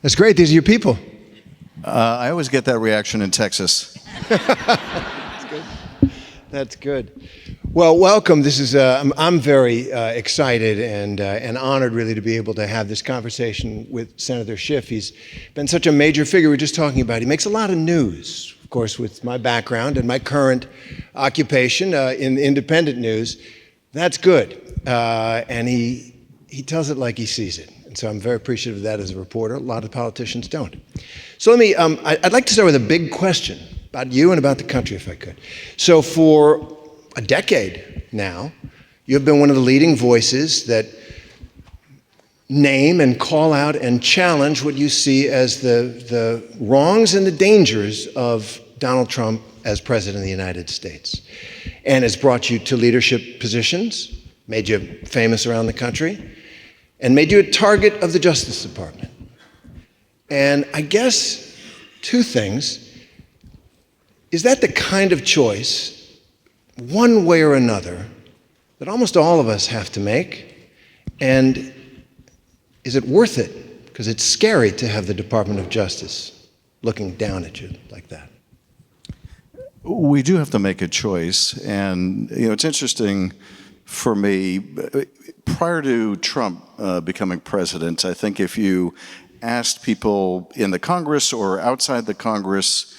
That's great. These are your people. I always get that reaction in Texas. That's good. That's good. Well, welcome. This is I'm very excited and honored, really, to be able to have this conversation with Senator Schiff. He's been such a major figure. We were just talking about. He makes a lot of news, of course, with my background and my current occupation in independent news. That's good, and he tells it like he sees it. And so I'm very appreciative of that as a reporter. A lot of politicians don't. So let me, I'd like to start with a big question about you and about the country, if I could. So for a decade now, you have been one of the leading voices that name and call out and challenge what you see as the wrongs and the dangers of Donald Trump as president of the United States. And has brought you to leadership positions, made you famous around the country, and made you a target of the Justice Department. And I guess two things. Is that the kind of choice, one way or another, that almost all of us have to make? And is it worth it? Because it's scary to have the Department of Justice looking down at you like that. We do have to make a choice. And, it's interesting for me, prior to Trump becoming president, I think if you asked people in the Congress or outside the Congress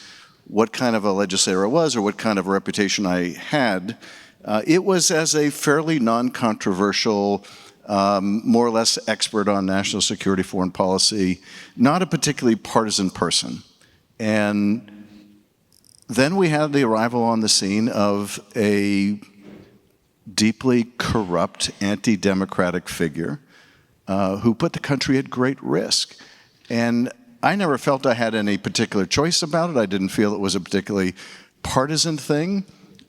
what kind of a legislator I was or what kind of a reputation I had, it was as a fairly non-controversial, more or less expert on national security, foreign policy, not a particularly partisan person. And then we had the arrival on the scene of a deeply corrupt, anti-democratic figure who put the country at great risk. And I never felt I had any particular choice about it. I didn't feel it was a particularly partisan thing.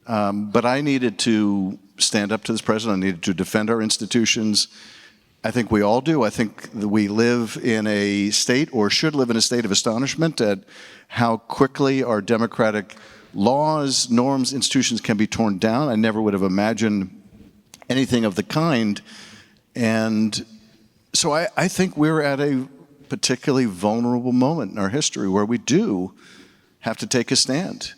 But I needed to stand up to this president. I needed to defend our institutions. I think we all do. I think that we live in a state, or should live in a state, of astonishment at how quickly our democratic laws, norms, institutions can be torn down. I never would have imagined anything of the kind. And so I think we're at a particularly vulnerable moment in our history where we do have to take a stand.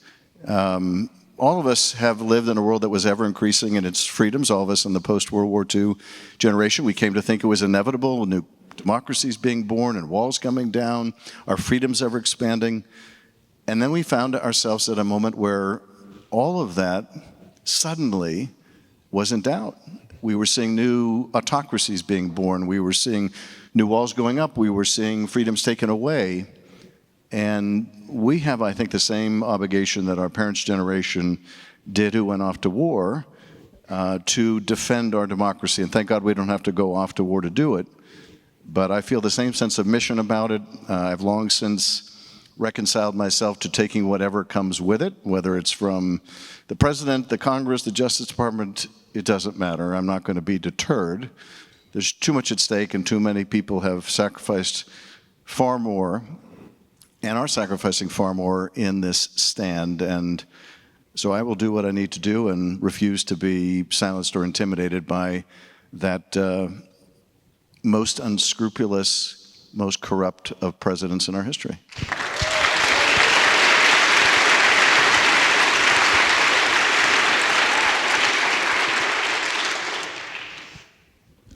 All of us have lived in a world that was ever increasing in its freedoms. All of us in the post-World War II generation, we came to think it was inevitable, new democracies being born and walls coming down, our freedoms ever expanding. And then we found ourselves at a moment where all of that suddenly was in doubt. We were seeing new autocracies being born. We were seeing new walls going up. We were seeing freedoms taken away. And we have, I think, the same obligation that our parents' generation did who went off to war to defend our democracy. And thank God we don't have to go off to war to do it. But I feel the same sense of mission about it. I've long since reconciled myself to taking whatever comes with it, whether it's from the president, the Congress, the Justice Department. It doesn't matter. I'm not going to be deterred. There's too much at stake, and too many people have sacrificed far more and are sacrificing far more in this stand. And so I will do what I need to do and refuse to be silenced or intimidated by that most unscrupulous, most corrupt of presidents in our history.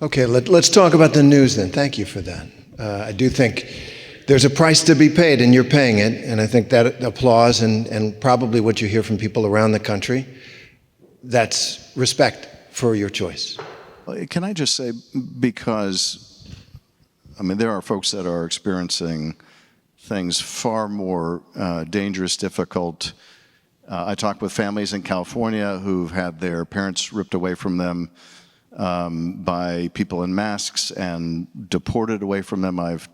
Okay, let's talk about the news then. Thank you for that. I do think there's a price to be paid, and you're paying it, and I think that applause and probably what you hear from people around the country, that's respect for your choice. Can I just say, because, there are folks that are experiencing things far more dangerous, difficult. I talk with families in California who've had their parents ripped away from them by people in masks and deported away from them. I've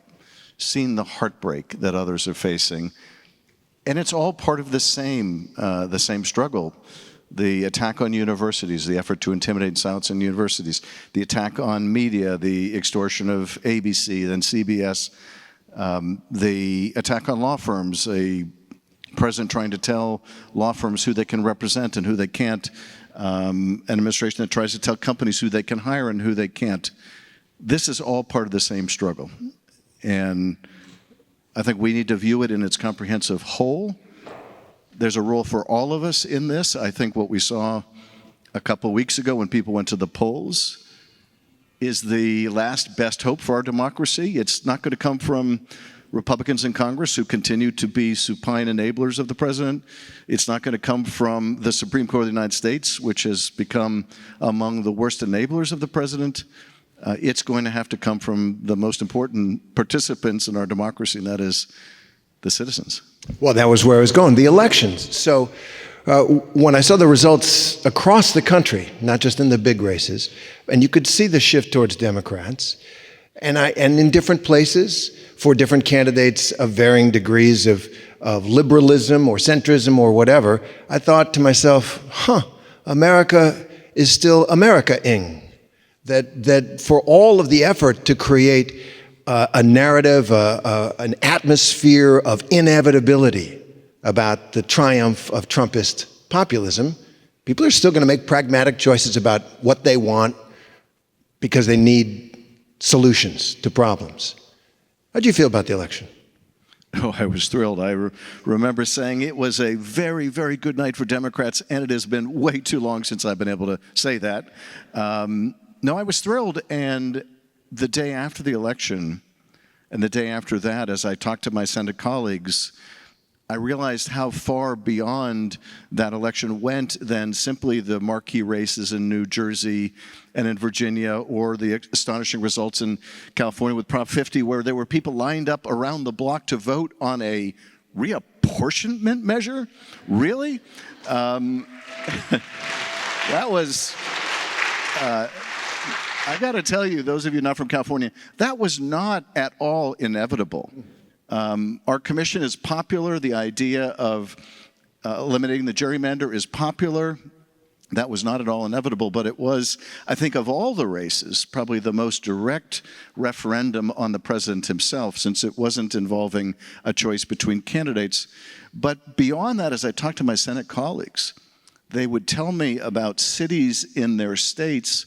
seen the heartbreak that others are facing. And it's all part of the same struggle. The attack on universities, the effort to intimidate and silence in universities, the attack on media, the extortion of ABC, then CBS, the attack on law firms, a president trying to tell law firms who they can represent and who they can't, an administration that tries to tell companies who they can hire and who they can't. This is all part of the same struggle. And I think we need to view it in its comprehensive whole. There's a role for all of us in this. I think what we saw a couple weeks ago when people went to the polls is the last best hope for our democracy. It's not going to come from Republicans in Congress who continue to be supine enablers of the president. It's not going to come from the Supreme Court of the United States, which has become among the worst enablers of the president. It's going to have to come from the most important participants in our democracy, and that is the citizens. Well, that was where I was going, the elections. So when I saw the results across the country, not just in the big races, and you could see the shift towards Democrats, and in different places for different candidates of varying degrees of liberalism or centrism or whatever, I thought to myself, America is still America-ing. That for all of the effort to create a narrative, an atmosphere of inevitability about the triumph of Trumpist populism, people are still going to make pragmatic choices about what they want because they need solutions to problems. How do you feel about the election? Oh, I was thrilled. I remember saying it was a very, very good night for Democrats, and it has been way too long since I've been able to say that. No, I was thrilled, and the day after the election and the day after that, as I talked to my Senate colleagues, I realized how far beyond that election went than simply the marquee races in New Jersey and in Virginia, or the astonishing results in California with Prop 50, where there were people lined up around the block to vote on a reapportionment measure. Really? That was... I got to tell you, those of you not from California, that was not at all inevitable. Our commission is popular. The idea of eliminating the gerrymander is popular. That was not at all inevitable, but it was, I think, of all the races, probably the most direct referendum on the president himself, since it wasn't involving a choice between candidates. But beyond that, as I talked to my Senate colleagues, they would tell me about cities in their states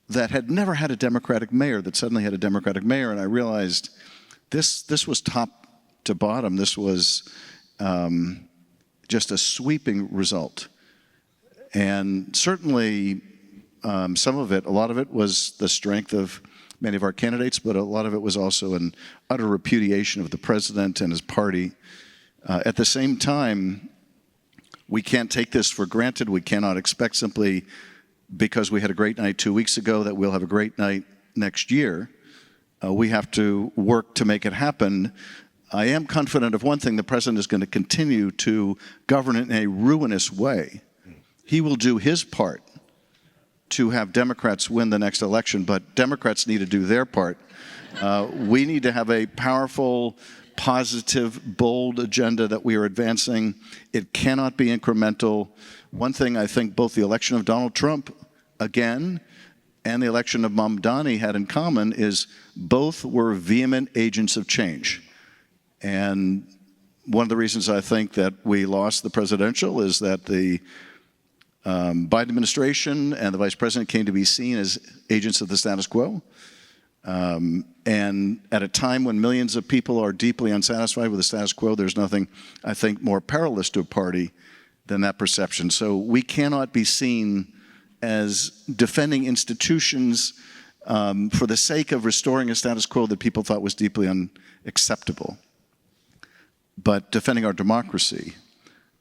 that had never had a Democratic mayor, that suddenly had a Democratic mayor, and I realized this was top to bottom. This was just a sweeping result. And certainly some of it, a lot of it was the strength of many of our candidates, but a lot of it was also an utter repudiation of the president and his party. At the same time, we can't take this for granted. We cannot expect simply because we had a great night 2 weeks ago that we'll have a great night next year. We have to work to make it happen. I am confident of one thing: the president is going to continue to govern in a ruinous way. He will do his part to have Democrats win the next election, but Democrats need to do their part. We need to have a powerful, positive, bold agenda that we are advancing. It cannot be incremental. One thing I think both the election of Donald Trump, again, and the election of Mamdani had in common is both were vehement agents of change. And one of the reasons I think that we lost the presidential is that the Biden administration and the vice president came to be seen as agents of the status quo. And at a time when millions of people are deeply unsatisfied with the status quo, there's nothing, I think, more perilous to a party than that perception. So we cannot be seen as defending institutions for the sake of restoring a status quo that people thought was deeply unacceptable, but defending our democracy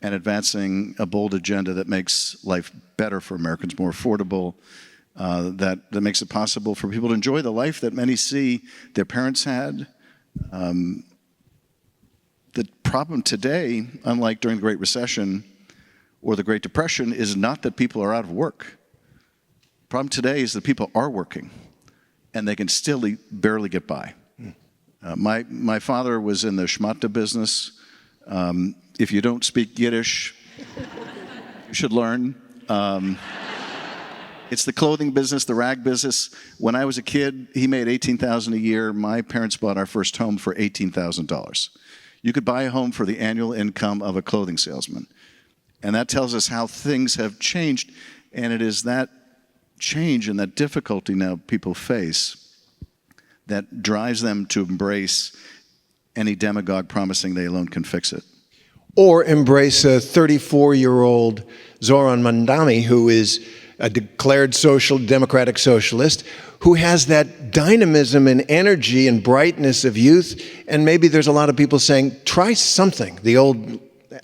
and advancing a bold agenda that makes life better for Americans, more affordable, that makes it possible for people to enjoy the life that many see their parents had. The problem today, unlike during the Great Recession or the Great Depression, is not that people are out of work. The problem today is that people are working and they can still barely get by. My father was in the schmatta business. If you don't speak Yiddish, you should learn. It's the clothing business, the rag business. When I was a kid, he made $18,000 a year. My parents bought our first home for $18,000. You could buy a home for the annual income of a clothing salesman. And that tells us how things have changed. And it is that change and that difficulty now people face that drives them to embrace any demagogue promising they alone can fix it. Or embrace a 34-year-old Zoran Mandami, who is a declared democratic socialist, who has that dynamism and energy and brightness of youth. And maybe there's a lot of people saying, try something. The old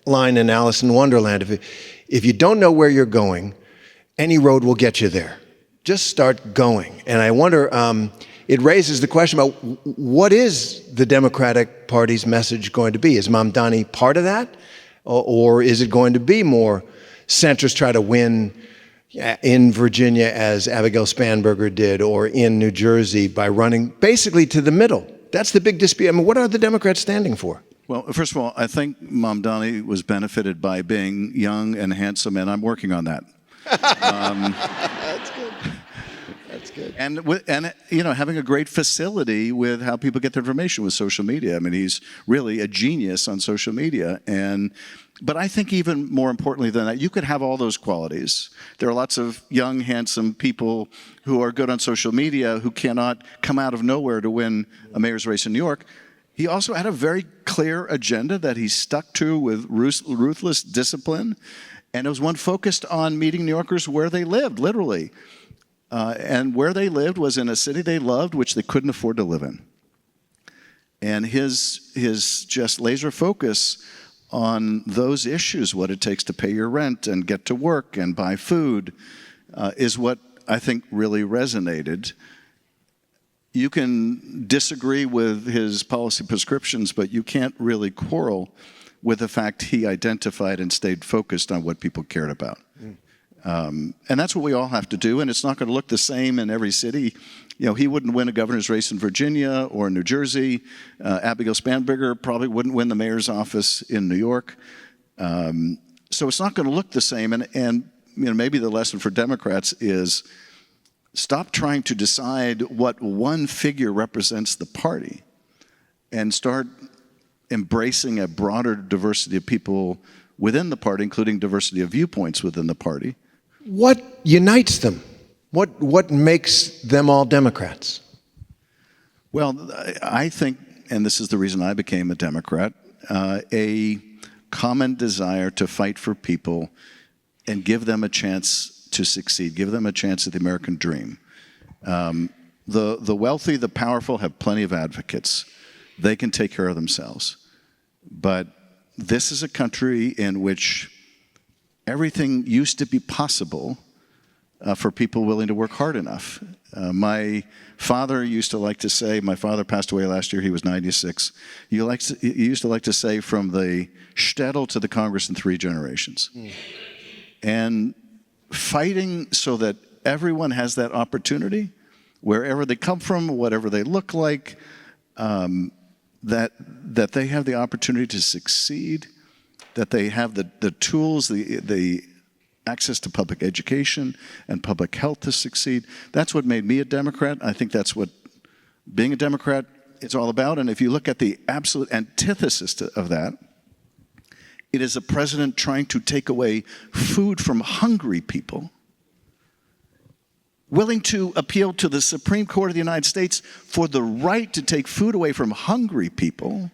line in Alice in Wonderland, if you don't know where you're going, any road will get you there. Just start going. And I wonder, it raises the question about what is the Democratic Party's message going to be? Is Mamdani part of that? Or is it going to be more centrists try to win in Virginia as Abigail Spanberger did, or in New Jersey by running basically to the middle? That's the big dispute. I mean, what are the Democrats standing for? Well, first of all, I think Mamdani was benefited by being young and handsome, and I'm working on that. That's good. That's good. And you know, having a great facility with how people get their information with social media. I mean, he's really a genius on social media. But I think even more importantly than that, you could have all those qualities. There are lots of young, handsome people who are good on social media who cannot come out of nowhere to win a mayor's race in New York. He also had a very clear agenda that he stuck to with ruthless discipline. And it was one focused on meeting New Yorkers where they lived, literally. And where they lived was in a city they loved, which they couldn't afford to live in. And his just laser focus on those issues, what it takes to pay your rent and get to work and buy food, is what I think really resonated. You can disagree with his policy prescriptions, but you can't really quarrel with the fact he identified and stayed focused on what people cared about. And that's what we all have to do, and it's not going to look the same in every city. You know, he wouldn't win a governor's race in Virginia or New Jersey. Abigail Spanberger probably wouldn't win the mayor's office in New York. So it's not going to look the same, and you know, maybe the lesson for Democrats is stop trying to decide what one figure represents the party and start embracing a broader diversity of people within the party, including diversity of viewpoints within the party. What unites them? What makes them all Democrats? Well, I think, and this is the reason I became a Democrat, a common desire to fight for people and give them a chance to succeed, give them a chance at the American dream. The wealthy, the powerful have plenty of advocates. They can take care of themselves. But this is a country in which everything used to be possible for people willing to work hard enough. My father used to like to say, my father passed away last year, he was 96. He used to like to say, from the shtetl to the Congress in 3 generations. And fighting so that everyone has that opportunity, wherever they come from, whatever they look like, that they have the opportunity to succeed, that they have the tools, the access to public education and public health to succeed. That's what made me a Democrat. I think that's what being a Democrat is all about. And if you look at the absolute antithesis of that, it is a president trying to take away food from hungry people, willing to appeal to the Supreme Court of the United States for the right to take food away from hungry people,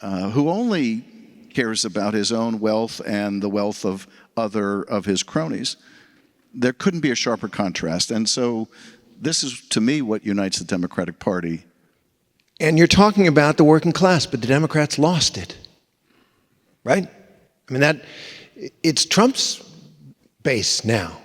who only cares about his own wealth and the wealth of other of his cronies. There couldn't be a sharper contrast. And so this is, to me, what unites the Democratic Party. And you're talking about the working class, but the Democrats lost it, right? I mean, it's Trump's base now.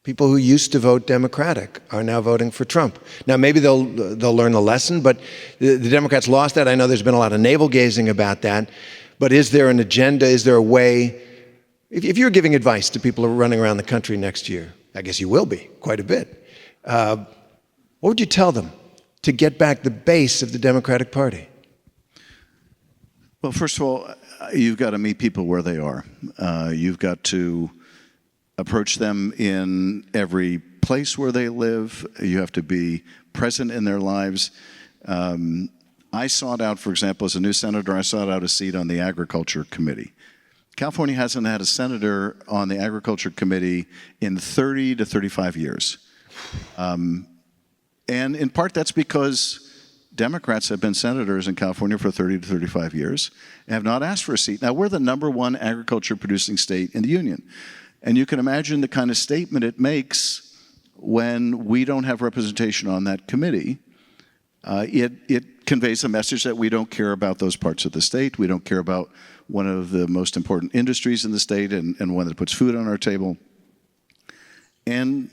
People who used to vote Democratic are now voting for Trump. Now, maybe they'll learn the lesson, but the Democrats lost that. I know there's been a lot of navel-gazing about that. But is there an agenda? Is there a way? If you're giving advice to people who are running around the country next year, I guess you will be quite a bit. What would you tell them to get back the base of the Democratic Party? Well, first of all, you've got to meet people where they are. You've got to approach them in every place where they live. You have to be present in their lives. I sought out, for example, as a new senator, I sought out a seat on the Agriculture Committee. California hasn't had a senator on the Agriculture Committee in 30 to 35 years. And in part that's because Democrats have been senators in California for 30 to 35 years and have not asked for a seat. Now, we're the #1 agriculture producing state in the union. And you can imagine the kind of statement it makes when we don't have representation on that committee. It conveys a message that we don't care about those parts of the state. We don't care about one of the most important industries in the state and one that puts food on our table. And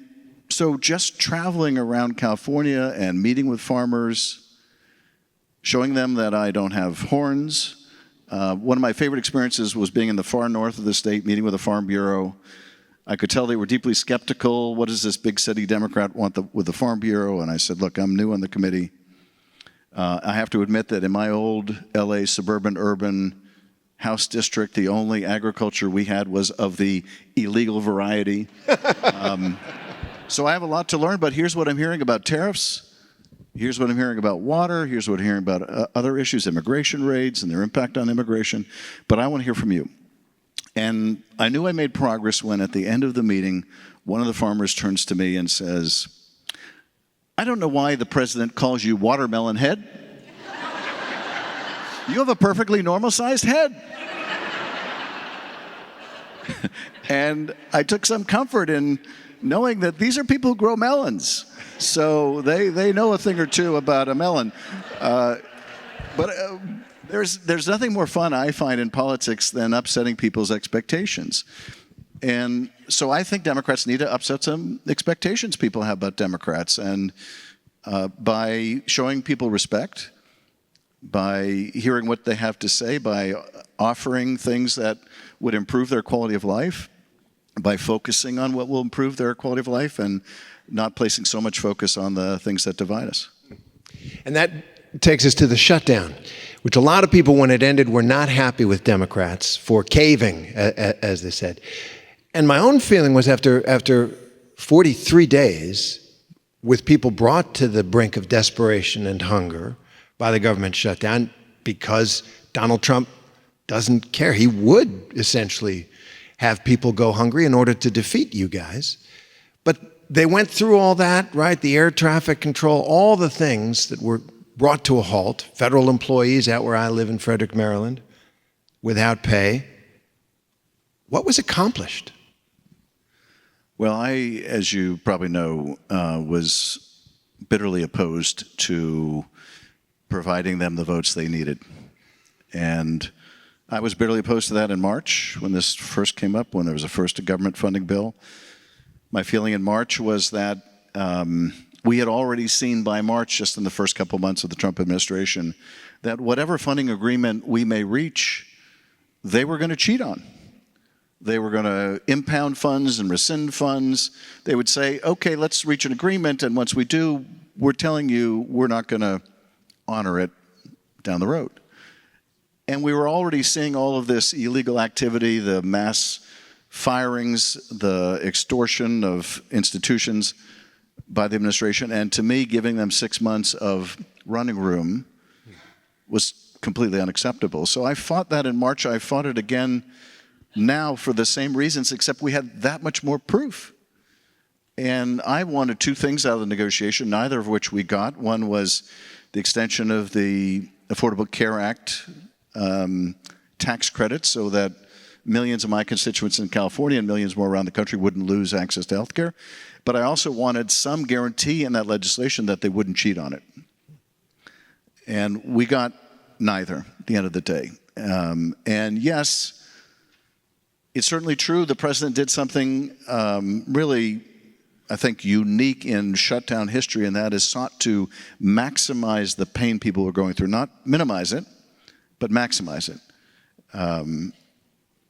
so just traveling around California and meeting with farmers, showing them that I don't have horns. One of my favorite experiences was being in the far north of the state, meeting with the Farm Bureau. I could tell they were deeply skeptical. What does this big city Democrat want with the Farm Bureau? And I said, look, I'm new on the committee. I have to admit that in my old LA suburban urban House district, the only agriculture we had was of the illegal variety. So I have a lot to learn, but here's what I'm hearing about tariffs. Here's what I'm hearing about water. Here's what I'm hearing about other issues, immigration raids and their impact on immigration. But I want to hear from you. And I knew I made progress when at the end of the meeting, one of the farmers turns to me and says, I don't know why the president calls you watermelon head. You have a perfectly normal-sized head. And I took some comfort in knowing that these are people who grow melons. So they know a thing or two about a melon. But there's nothing more fun, I find, in politics than upsetting people's expectations. And so I think Democrats need to upset some expectations people have about Democrats. And by showing people respect, by hearing what they have to say, by offering things that would improve their quality of life, by focusing on what will improve their quality of life and not placing so much focus on the things that divide us. And that takes us to the shutdown, which a lot of people, when it ended, were not happy with Democrats for caving, as they said. And my own feeling was after 43 days, with people brought to the brink of desperation and hunger by the government shutdown, because Donald Trump doesn't care. He would essentially have people go hungry in order to defeat you guys. But they went through all that, right? The air traffic control, all the things that were brought to a halt. Federal employees out where I live in Frederick, Maryland, without pay. What was accomplished? Well, I, as you probably know, was bitterly opposed to providing them the votes they needed. And I was bitterly opposed to that in March when this first came up, when there was a first government funding bill. My feeling in March was that we had already seen by March, just in the first couple months of the Trump administration, that whatever funding agreement we may reach, they were going to cheat on. They were going to impound funds and rescind funds. They would say, okay, let's reach an agreement, and once we do, we're telling you we're not going to honor it down the road. And we were already seeing all of this illegal activity, the mass firings, the extortion of institutions by the administration, and to me, giving them 6 months of running room was completely unacceptable. So I fought that in March. I fought it again now for the same reasons, except we had that much more proof. And I wanted two things out of the negotiation, neither of which we got. One was the extension of the Affordable Care Act tax credits so that millions of my constituents in California and millions more around the country wouldn't lose access to health care. But I also wanted some guarantee in that legislation that they wouldn't cheat on it. And we got neither at the end of the day. And yes, it's certainly true the president did something really, I think, unique in shutdown history, and that is sought to maximize the pain people were going through, not minimize it, but maximize it.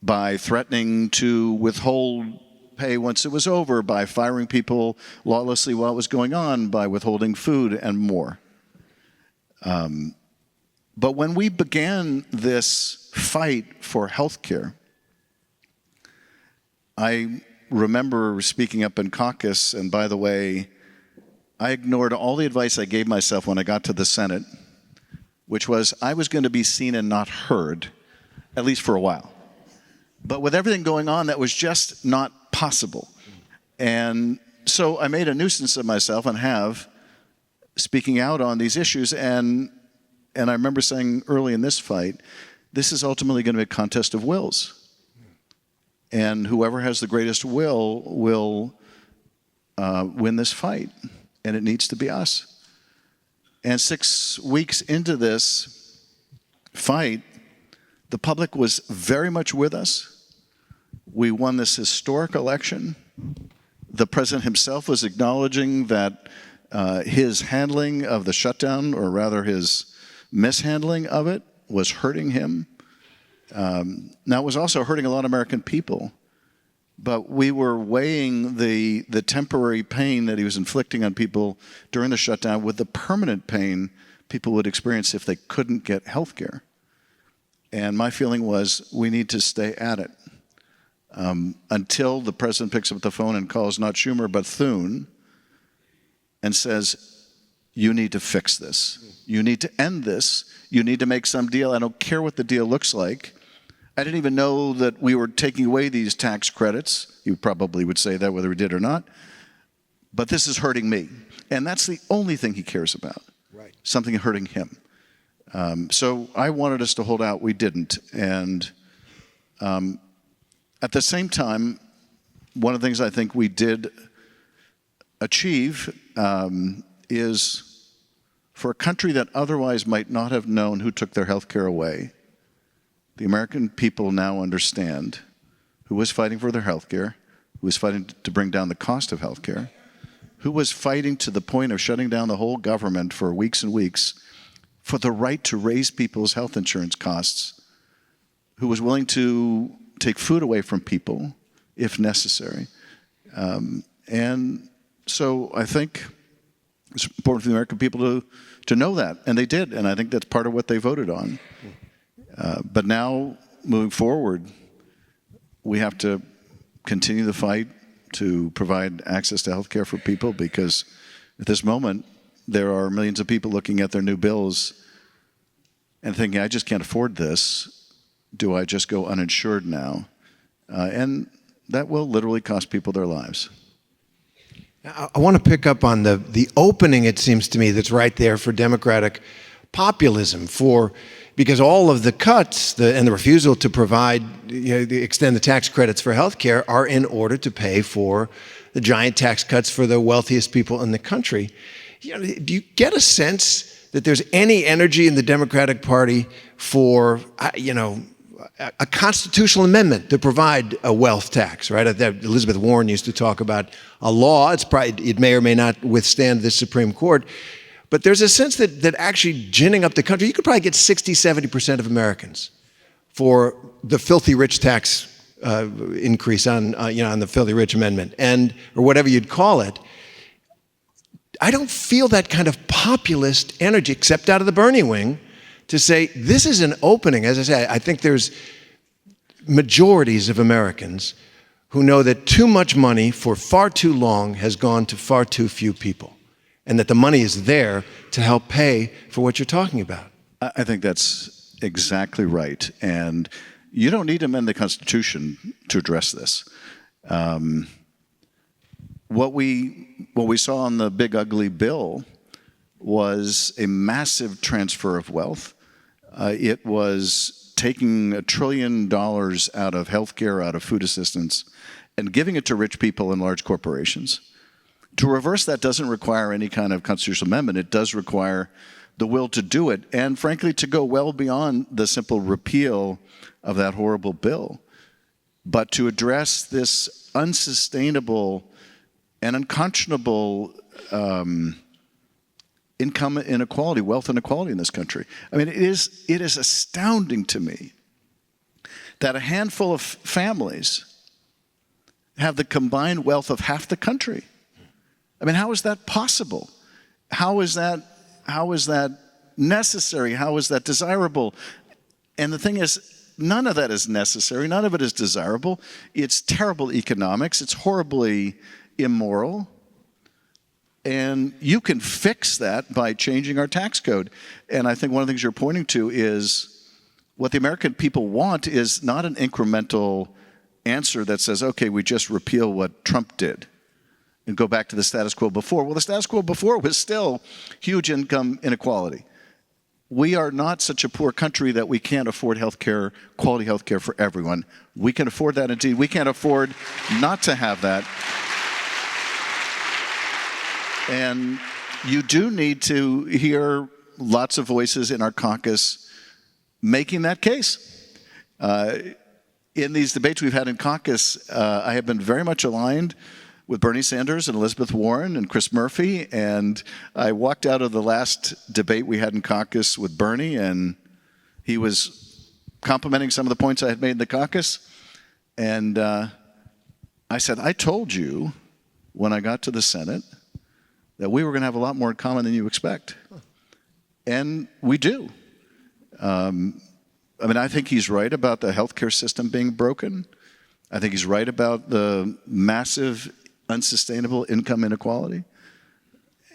By threatening to withhold pay once it was over, by firing people lawlessly while it was going on, by withholding food and more. But when we began this fight for health care, I remember speaking up in caucus, and by the way, I ignored all the advice I gave myself when I got to the Senate, which was I was going to be seen and not heard, at least for a while. But with everything going on, that was just not possible. And so I made a nuisance of myself and have speaking out on these issues. And I remember saying early in this fight, this is ultimately going to be a contest of wills. And whoever has the greatest will win this fight. And it needs to be us. And 6 weeks into this fight, the public was very much with us. We won this historic election. The president himself was acknowledging that his handling of the shutdown, or rather his mishandling of it, was hurting him. Now, it was also hurting a lot of American people. But we were weighing the temporary pain that he was inflicting on people during the shutdown with the permanent pain people would experience if they couldn't get health care. And my feeling was we need to stay at it until the president picks up the phone and calls not Schumer but Thune and says, you need to fix this. You need to end this. You need to make some deal. I don't care what the deal looks like. I didn't even know that we were taking away these tax credits. You probably would say that whether we did or not. But this is hurting me. And that's the only thing he cares about. Right. Something hurting him. So I wanted us to hold out. We didn't. And at the same time, one of the things I think we did achieve is for a country that otherwise might not have known who took their health care away, the American people now understand who was fighting for their health care, who was fighting to bring down the cost of health care, who was fighting to the point of shutting down the whole government for weeks and weeks for the right to raise people's health insurance costs, who was willing to take food away from people if necessary. And so I think it's important for the American people to know that, and they did, and I think that's part of what they voted on. But now, moving forward, we have to continue the fight to provide access to health care for people, because at this moment, there are millions of people looking at their new bills and thinking, I just can't afford this. Do I just go uninsured now? And that will literally cost people their lives. I want to pick up on the opening, it seems to me, that's right there for Democratic populism, because all of the cuts and the refusal to provide, extend the tax credits for health care are in order to pay for the giant tax cuts for the wealthiest people in the country. Do you get a sense that there's any energy in the Democratic Party for, a constitutional amendment to provide a wealth tax, right? Elizabeth Warren used to talk about a law. It may or may not withstand the Supreme Court. But there's a sense that actually ginning up the country, you could probably get 60, 70% of Americans for the filthy rich tax increase on the filthy rich amendment, or whatever you'd call it. I don't feel that kind of populist energy, except out of the Bernie wing, to say this is an opening. As I say, I think there's majorities of Americans who know that too much money for far too long has gone to far too few people, and that the money is there to help pay for what you're talking about. I think that's exactly right. And you don't need to amend the Constitution to address this. What we saw on the big ugly bill was a massive transfer of wealth. It was taking $1 trillion out of healthcare, out of food assistance, and giving it to rich people and large corporations. To reverse that doesn't require any kind of constitutional amendment. It does require the will to do it, and frankly, to go well beyond the simple repeal of that horrible bill, but to address this unsustainable and unconscionable income inequality, wealth inequality in this country. I mean, it is astounding to me that a handful of families have the combined wealth of half the country. I mean, how is that possible? How is that necessary? How is that desirable? And the thing is, none of that is necessary. None of it is desirable. It's terrible economics. It's horribly immoral. And you can fix that by changing our tax code. And I think one of the things you're pointing to is what the American people want is not an incremental answer that says, okay, we just repeal what Trump did. and go back to the status quo before. Well, the status quo before was still huge income inequality. We are not such a poor country that we can't afford healthcare, quality healthcare for everyone. We can afford that indeed. We can't afford not to have that. And you do need to hear lots of voices in our caucus making that case. In these debates we've had in caucus, I have been very much aligned with Bernie Sanders and Elizabeth Warren and Chris Murphy, and I walked out of the last debate we had in caucus with Bernie, and he was complimenting some of the points I had made in the caucus, and I said, I told you when I got to the Senate that we were going to have a lot more in common than you expect. And we do. I mean, I think he's right about the healthcare system being broken. I think he's right about the massive, unsustainable income inequality.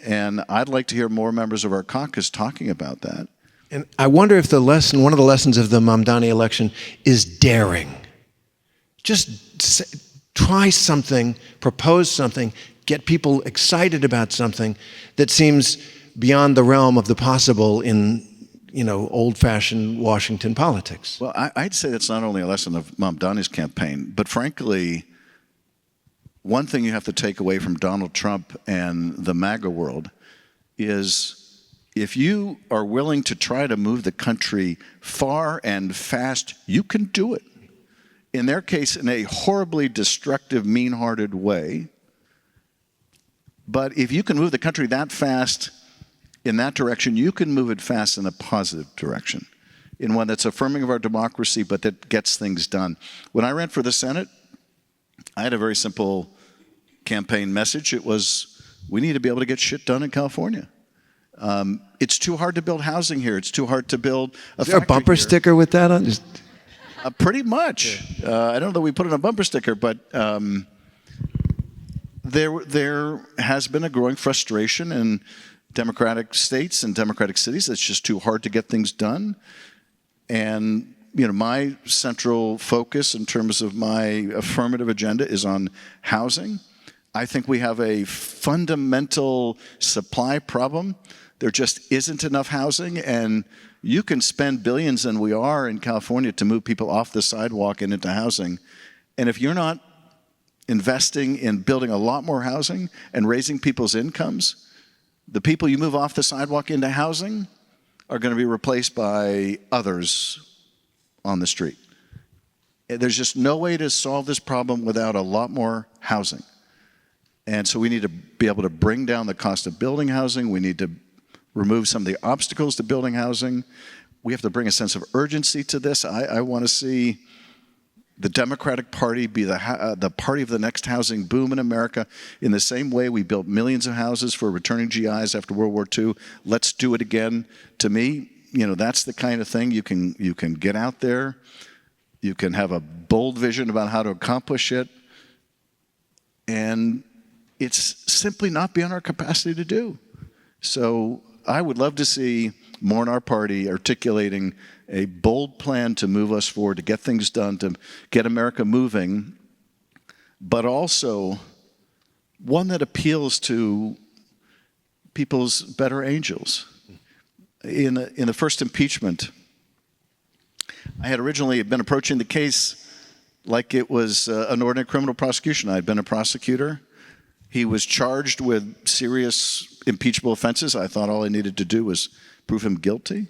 And I'd like to hear more members of our caucus talking about that. And I wonder if one of the lessons of the Mamdani election is daring. Just try something, propose something, get people excited about something that seems beyond the realm of the possible in, old-fashioned Washington politics. Well, I'd say that's not only a lesson of Mamdani's campaign, but frankly, one thing you have to take away from Donald Trump and the MAGA world is if you are willing to try to move the country far and fast, you can do it. In their case, in a horribly destructive, mean-hearted way. But if you can move the country that fast in that direction, you can move it fast in a positive direction, in one that's affirming of our democracy, but that gets things done. When I ran for the Senate, I had a very simple campaign message. It was, we need to be able to get shit done in California. It's too hard to build housing here. It's too hard to build Is there a bumper sticker with that on? Pretty much. Yeah. I don't know that we put in a bumper sticker, but there has been a growing frustration in Democratic states and Democratic cities. It's just too hard to get things done. And my central focus in terms of my affirmative agenda is on housing. I think we have a fundamental supply problem. There just isn't enough housing, and you can spend billions, and we are in California, to move people off the sidewalk and into housing. And if you're not investing in building a lot more housing and raising people's incomes, the people you move off the sidewalk into housing are going to be replaced by others on the street. There's just no way to solve this problem without a lot more housing. And so we need to be able to bring down the cost of building housing. We need to remove some of the obstacles to building housing. We have to bring a sense of urgency to this. I want to see the Democratic Party be the party of the next housing boom in America. In the same way we built millions of houses for returning GIs after World War II, let's do it again. To me, that's the kind of thing you can get out there. You can have a bold vision about how to accomplish it. And it's simply not beyond our capacity to do. So I would love to see more in our party articulating a bold plan to move us forward, to get things done, to get America moving, but also one that appeals to people's better angels. In the first impeachment, I had originally been approaching the case like it was an ordinary criminal prosecution. I had been a prosecutor. He was charged with serious impeachable offenses. I thought all I needed to do was prove him guilty.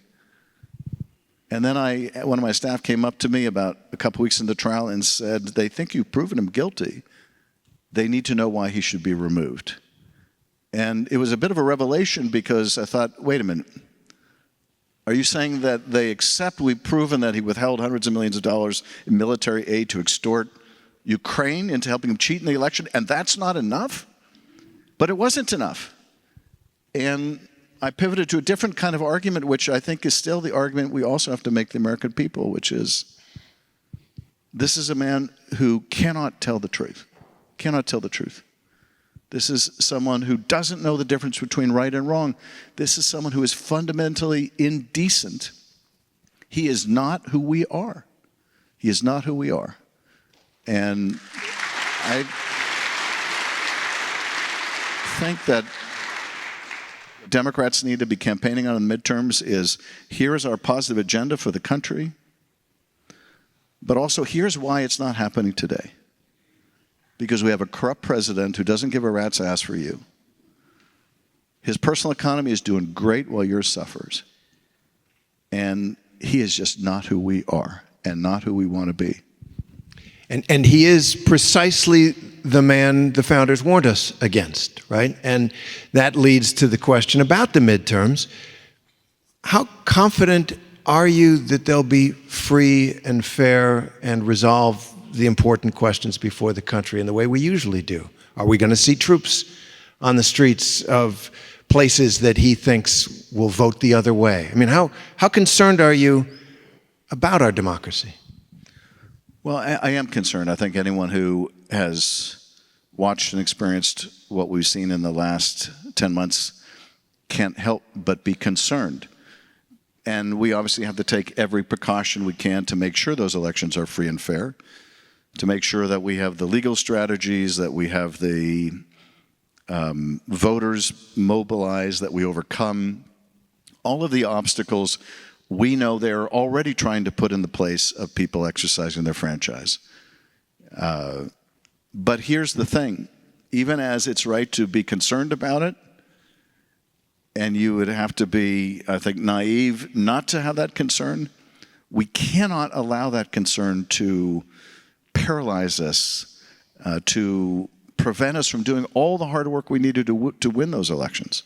And then one of my staff came up to me about a couple weeks into the trial and said, they think you've proven him guilty. They need to know why he should be removed. And it was a bit of a revelation because I thought, wait a minute. Are you saying that they accept we've proven that he withheld hundreds of millions of dollars in military aid to extort Ukraine into helping him cheat in the election, and that's not enough? But it wasn't enough. And I pivoted to a different kind of argument, which I think is still the argument we also have to make the American people, which is this is a man who cannot tell the truth. Cannot tell the truth. This is someone who doesn't know the difference between right and wrong. This is someone who is fundamentally indecent. He is not who we are. He is not who we are. And think that Democrats need to be campaigning on in the midterms is, here's our positive agenda for the country, but also here's why it's not happening today. Because we have a corrupt president who doesn't give a rat's ass for you. His personal economy is doing great while yours suffers. And he is just not who we are and not who we want to be. And he is precisely the man the founders warned us against, right? And that leads to the question about the midterms. How confident are you that they'll be free and fair and resolve the important questions before the country in the way we usually do? Are we going to see troops on the streets of places that he thinks will vote the other way? I mean, how concerned are you about our democracy? Well, I am concerned. I think anyone who has watched and experienced what we've seen in the last 10 months can't help but be concerned. And we obviously have to take every precaution we can to make sure those elections are free and fair, to make sure that we have the legal strategies, that we have the voters mobilized, that we overcome all of the obstacles we know they're already trying to put in the place of people exercising their franchise. But here's the thing. Even as it's right to be concerned about it, and you would have to be, I think, naive not to have that concern, we cannot allow that concern to paralyze us, to prevent us from doing all the hard work we needed to win those elections.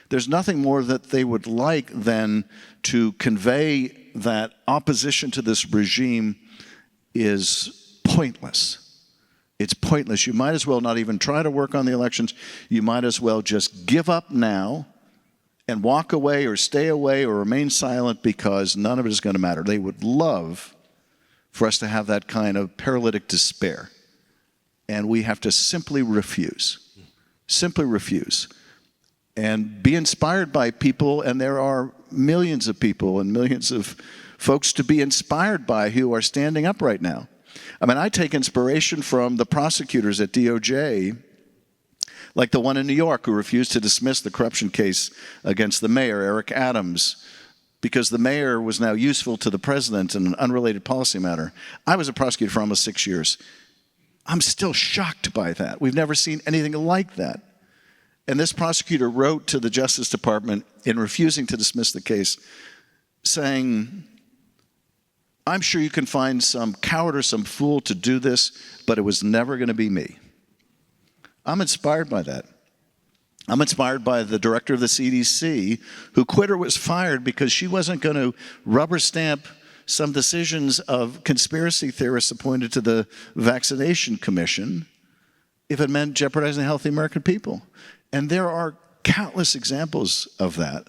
There's nothing more that they would like than to convey that opposition to this regime is pointless. It's pointless. You might as well not even try to work on the elections. You might as well just give up now and walk away or stay away or remain silent, because none of it is going to matter. They would love for us to have that kind of paralytic despair. And we have to simply refuse. Simply refuse. And be inspired by people, and there are millions of people and millions of folks to be inspired by who are standing up right now. I mean, I take inspiration from the prosecutors at DOJ, like the one in New York who refused to dismiss the corruption case against the mayor, Eric Adams, because the mayor was now useful to the president in an unrelated policy matter. I was a prosecutor for almost 6 years. I'm still shocked by that. We've never seen anything like that. And this prosecutor wrote to the Justice Department in refusing to dismiss the case, saying, I'm sure you can find some coward or some fool to do this, but it was never going to be me. I'm inspired by that. I'm inspired by the director of the CDC, who quit or was fired because she wasn't going to rubber stamp some decisions of conspiracy theorists appointed to the Vaccination Commission if it meant jeopardizing the health of the American people. And there are countless examples of that.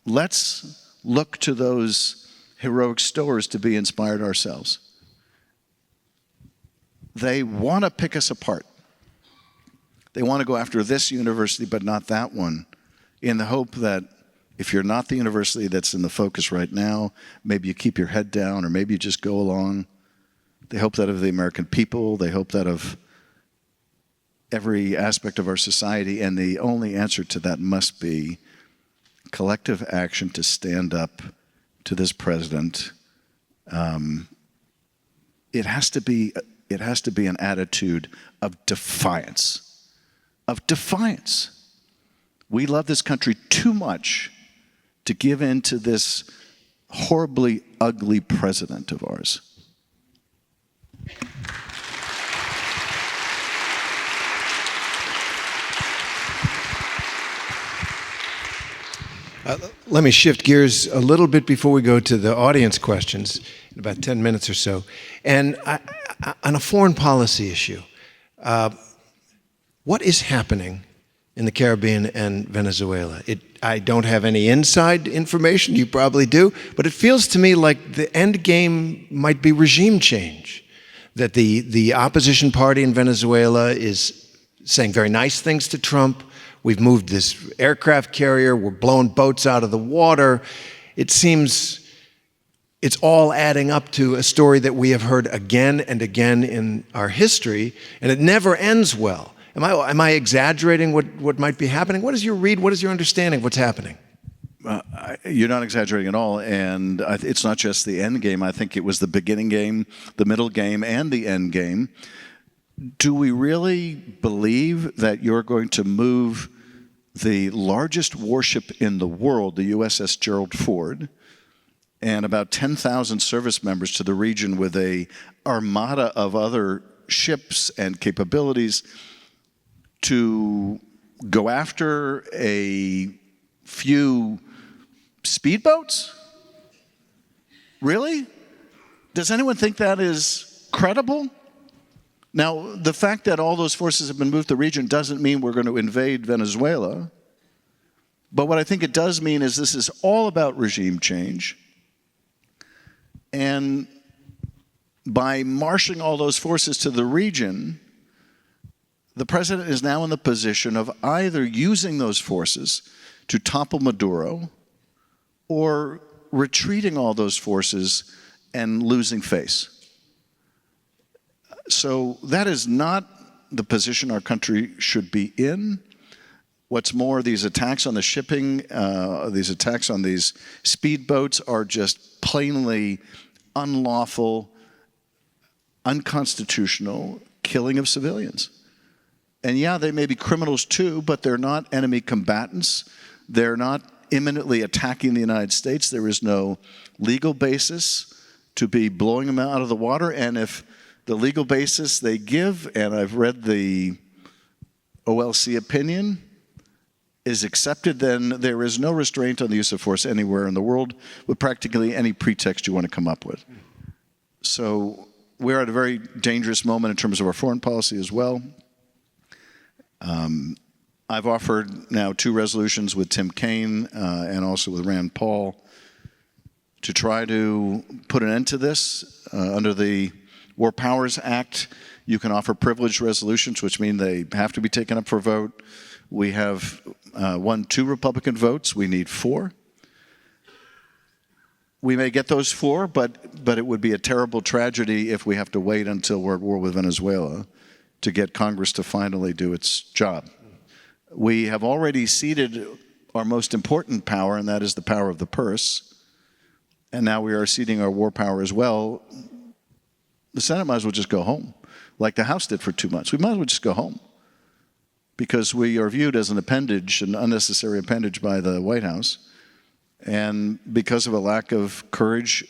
Let's look to those heroic stories to be inspired ourselves. They want to pick us apart. They want to go after this university but not that one, in the hope that if you're not the university that's in the focus right now, maybe you keep your head down or maybe you just go along. They hope that of the American people. They hope that of every aspect of our society, and the only answer to that must be collective action to stand up to this president. It has to be an attitude of defiance. Of defiance. We love this country too much to give in to this horribly ugly president of ours. Let me shift gears a little bit before we go to the audience questions in about 10 minutes or so. And on a foreign policy issue, what is happening in the Caribbean and Venezuela? I don't have any inside information, you probably do, but it feels to me like the end game might be regime change, that the opposition party in Venezuela is saying very nice things to Trump. We've moved this aircraft carrier. We're blowing boats out of the water. It seems it's all adding up to a story that we have heard again and again in our history, and it never ends well. Am I exaggerating what might be happening? What is your read? What is your understanding of what's happening? You're not exaggerating at all, and it's not just the end game. I think it was the beginning game, the middle game, and the end game. Do we really believe that you're going to move the largest warship in the world, the USS Gerald Ford, and about 10,000 service members to the region with a armada of other ships and capabilities to go after a few speedboats? Really? Does anyone think that is credible? Now, the fact that all those forces have been moved to the region doesn't mean we're going to invade Venezuela. But what I think it does mean is this is all about regime change. And by marshaling all those forces to the region, the president is now in the position of either using those forces to topple Maduro or retreating all those forces and losing face. So that is not the position our country should be in. What's more, these attacks on the shipping, these attacks on these speedboats are just plainly unlawful, unconstitutional killing of civilians. And yeah, they may be criminals too, but they're not enemy combatants. They're not imminently attacking the United States. There is no legal basis to be blowing them out of the water. And if the legal basis they give, and I've read the OLC opinion, is accepted, then there is no restraint on the use of force anywhere in the world with practically any pretext you want to come up with. So we're at a very dangerous moment in terms of our foreign policy as well. I've offered now 2 resolutions with Tim Kaine and also with Rand Paul to try to put an end to this. Under the War Powers Act, you can offer privileged resolutions, which mean they have to be taken up for a vote. We have won 2 Republican votes. We need 4. We may get those 4, but it would be a terrible tragedy if we have to wait until we're at war with Venezuela to get Congress to finally do its job. We have already ceded our most important power, and that is the power of the purse. And now we are ceding our war power as well. The Senate might as well just go home, like the House did for 2 months. We might as well just go home, because we are viewed as an appendage, an unnecessary appendage by the White House. And because of a lack of courage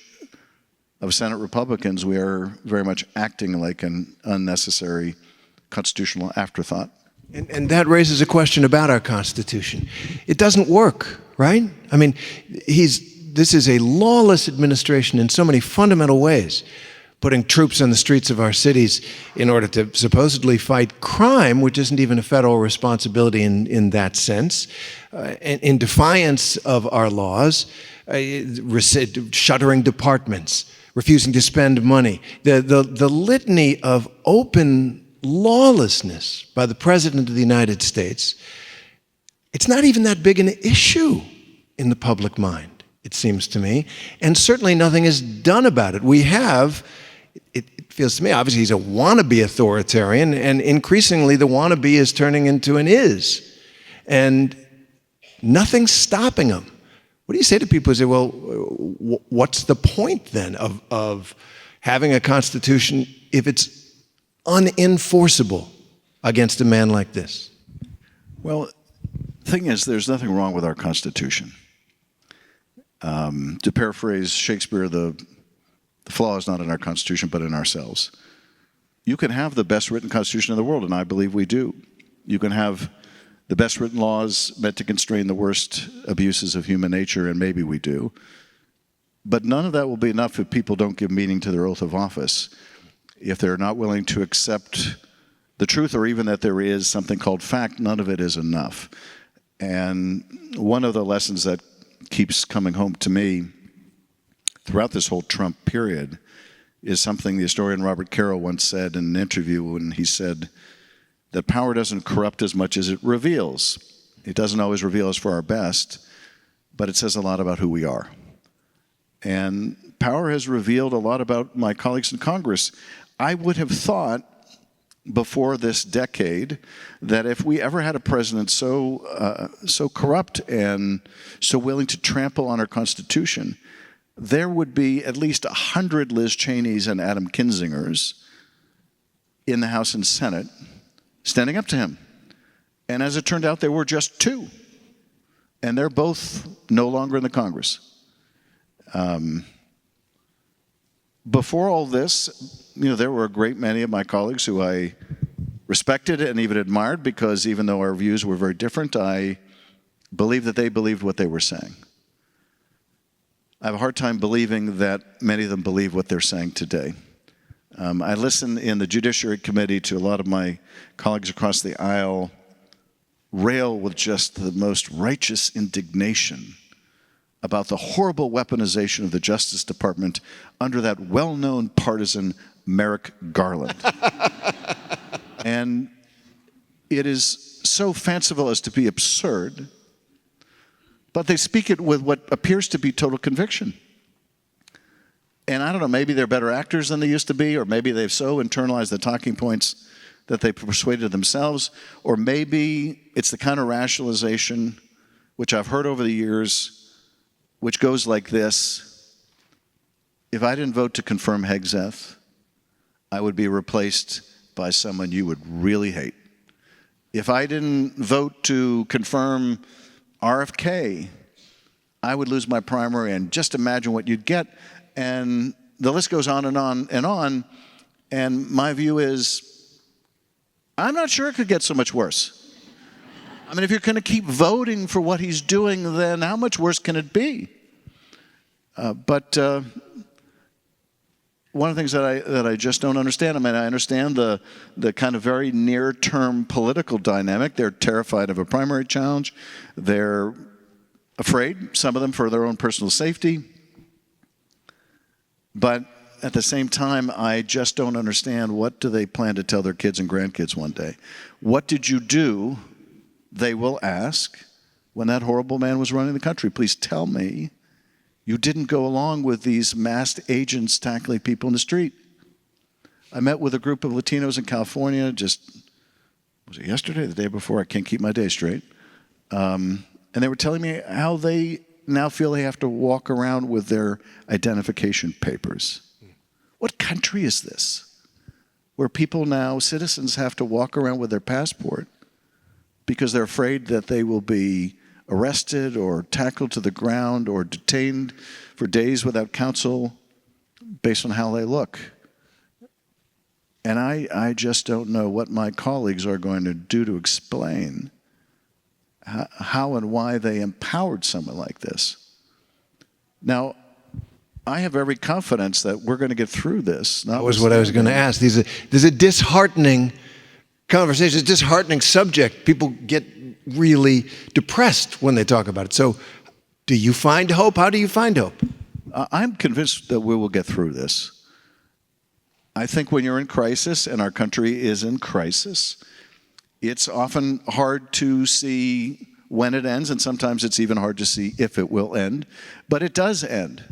of Senate Republicans, we are very much acting like an unnecessary constitutional afterthought. And that raises a question about our Constitution. It doesn't work, right? I mean, this is a lawless administration in so many fundamental ways, putting troops on the streets of our cities in order to supposedly fight crime, which isn't even a federal responsibility in that sense, in defiance of our laws, shuttering departments, refusing to spend money. The litany of open lawlessness by the President of the United States, it's not even that big an issue in the public mind, it seems to me, and certainly nothing is done about it. We have, it feels to me, obviously he's a wannabe authoritarian, and increasingly the wannabe is turning into an is, and nothing's stopping him. What do you say to people who say, well, what's the point then of having a constitution if it's unenforceable against a man like this? Well, the thing is, there's nothing wrong with our Constitution. To paraphrase Shakespeare, the flaw is not in our Constitution, but in ourselves. You can have the best written Constitution in the world, and I believe we do. You can have the best written laws meant to constrain the worst abuses of human nature, and maybe we do. But none of that will be enough if people don't give meaning to their oath of office. If they're not willing to accept the truth, or even that there is something called fact, none of it is enough. And one of the lessons that keeps coming home to me throughout this whole Trump period is something the historian Robert Caro once said in an interview, when he said that power doesn't corrupt as much as it reveals. It doesn't always reveal us for our best, but it says a lot about who we are. And power has revealed a lot about my colleagues in Congress. I would have thought before this decade that if we ever had a president so corrupt and so willing to trample on our Constitution, there would be at least 100 Liz Cheneys and Adam Kinzingers in the House and Senate standing up to him. And as it turned out, there were just 2. And they're both no longer in the Congress. Before all this, there were a great many of my colleagues who I respected and even admired, because even though our views were very different, I believed that they believed what they were saying. I have a hard time believing that many of them believe what they're saying today. I listen in the Judiciary Committee to a lot of my colleagues across the aisle rail with just the most righteous indignation about the horrible weaponization of the Justice Department under that well-known partisan Merrick Garland. And it is so fanciful as to be absurd, but they speak it with what appears to be total conviction. And I don't know, maybe they're better actors than they used to be, or maybe they've so internalized the talking points that they persuaded themselves, or maybe it's the kind of rationalization which I've heard over the years, which goes like this: if I didn't vote to confirm Hegseth, I would be replaced by someone you would really hate. If I didn't vote to confirm RFK, I would lose my primary, and just imagine what you'd get. And the list goes on and on and on. And my view is, I'm not sure it could get so much worse. I mean, if you're going to keep voting for what he's doing, then how much worse can it be? But one of the things that I just don't understand, I mean, I understand the kind of very near-term political dynamic. They're terrified of a primary challenge. They're afraid, some of them, for their own personal safety. But at the same time, I just don't understand, what do they plan to tell their kids and grandkids one day? What did you do, they will ask, when that horrible man was running the country? Please tell me you didn't go along with these masked agents tackling people in the street. I met with a group of Latinos in California was it yesterday, the day before? I can't keep my day straight. And they were telling me how they now feel they have to walk around with their identification papers. What country is this, where people now, citizens, have to walk around with their passport because they're afraid that they will be arrested or tackled to the ground or detained for days without counsel based on how they look? And I just don't know what my colleagues are going to do to explain how and why they empowered someone like this. Now, I have every confidence that we're going to get through this. That was what I was going to ask. There's a disheartening conversation, a disheartening subject. People get really depressed when they talk about it. So do you find hope? How do you find hope? I'm convinced that we will get through this. I think when you're in crisis, and our country is in crisis, it's often hard to see when it ends, and sometimes it's even hard to see if it will end. But it does end.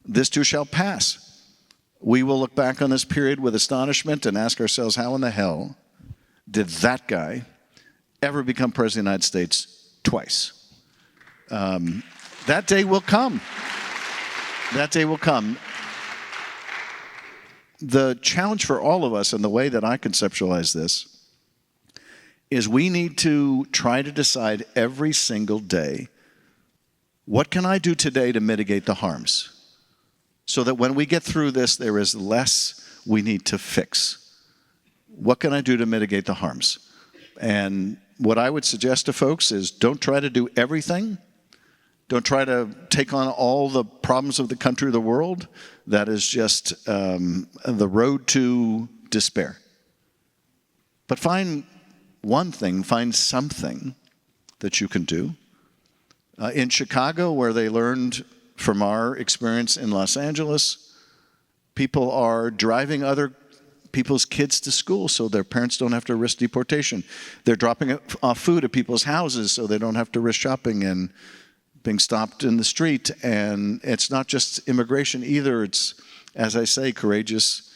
This too shall pass. We will look back on this period with astonishment and ask ourselves, how in the hell did that guy ever become president of the United States twice? That day will come. That day will come. The challenge for all of us, and the way that I conceptualize this, is we need to try to decide every single day, what can I do today to mitigate the harms? So that when we get through this, there is less we need to fix. What can I do to mitigate the harms? And what I would suggest to folks is, don't try to do everything. Don't try to take on all the problems of the country or the world. That is just the road to despair. But find one thing, find something that you can do. In Chicago, where they learned from our experience in Los Angeles, people are driving other people's kids to school so their parents don't have to risk deportation. They're dropping off food at people's houses so they don't have to risk shopping and being stopped in the street. And it's not just immigration either. It's, as I say, courageous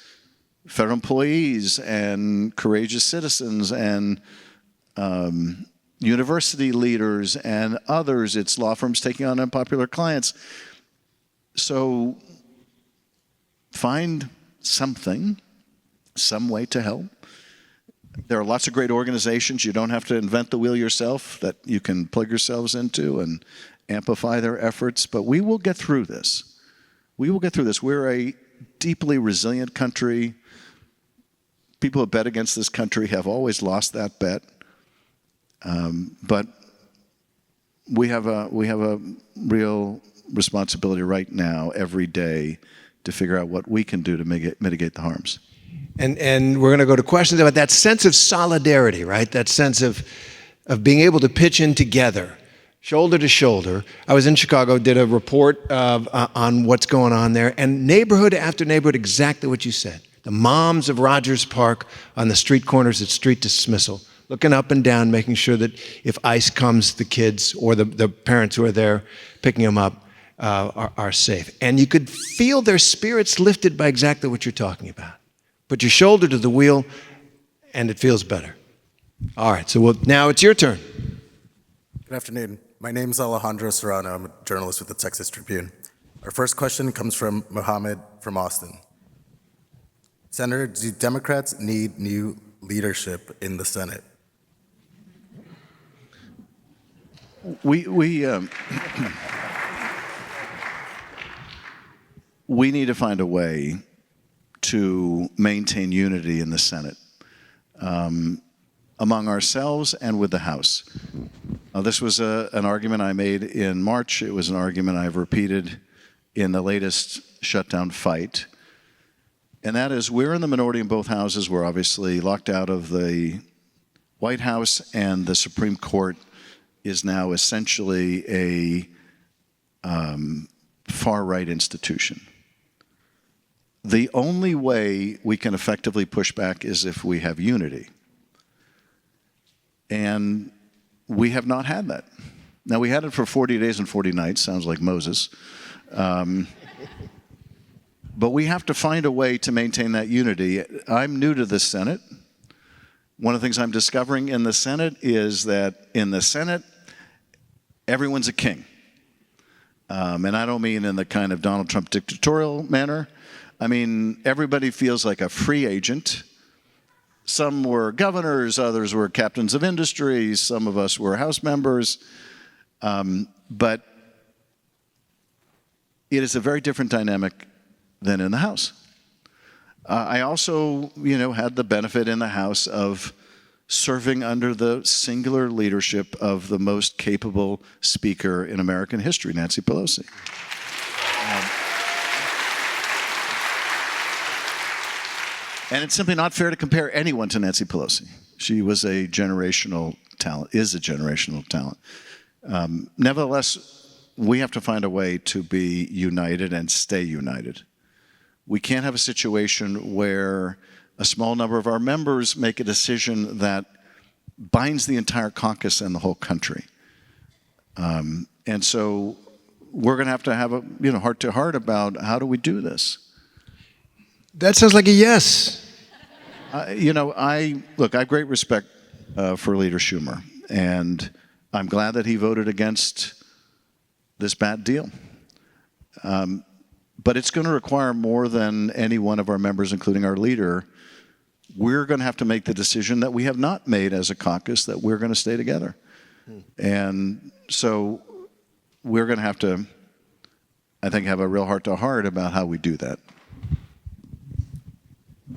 federal employees and courageous citizens and university leaders and others. It's law firms taking on unpopular clients. So find something, some way to help. There are lots of great organizations. You don't have to invent the wheel yourself that you can plug yourselves into and amplify their efforts. But we will get through this. We will get through this. We're a deeply resilient country. People who bet against this country have always lost that bet. But we have a real responsibility right now, every day, to figure out what we can do to mitigate the harms. And we're going to go to questions about that sense of solidarity, right? That sense of being able to pitch in together, shoulder to shoulder. I was in Chicago, did a report on what's going on there, and neighborhood after neighborhood, exactly what you said. The moms of Rogers Park on the street corners at street dismissal, looking up and down, making sure that if ICE comes, the kids or the parents who are there picking them up are safe. And you could feel their spirits lifted by exactly what you're talking about. Put your shoulder to the wheel, and it feels better. All right, so now it's your turn. Good afternoon. My name is Alejandro Serrano. I'm a journalist with the Texas Tribune. Our first question comes from Mohammed from Austin. Senator, do Democrats need new leadership in the Senate? We need to find a way to maintain unity in the Senate among ourselves and with the House. This was an argument I made in March. It was an argument I've repeated in the latest shutdown fight. And that is, we're in the minority in both houses. We're obviously locked out of the White House, and the Supreme Court is now essentially a far-right institution. The only way we can effectively push back is if we have unity. And we have not had that. Now, we had it for 40 days and 40 nights, sounds like Moses. But we have to find a way to maintain that unity. I'm new to the Senate. One of the things I'm discovering in the Senate is that in the Senate, everyone's a king. And I don't mean in the kind of Donald Trump dictatorial manner. I mean, everybody feels like a free agent. Some were governors, others were captains of industry, some of us were House members. But it is a very different dynamic than in the House. I also, had the benefit in the House of serving under the singular leadership of the most capable speaker in American history, Nancy Pelosi. And it's simply not fair to compare anyone to Nancy Pelosi. She was a generational talent, is a generational talent. Nevertheless, we have to find a way to be united and stay united. We can't have a situation where a small number of our members make a decision that binds the entire caucus and the whole country. And so we're going to have a heart-to-heart about how do we do this. That sounds like a yes. I have great respect for Leader Schumer, and I'm glad that he voted against this bad deal. But it's going to require more than any one of our members, including our leader. We're going to have to make the decision that we have not made as a caucus, that we're going to stay together. And so we're going to have to, I think, have a real heart-to-heart about how we do that.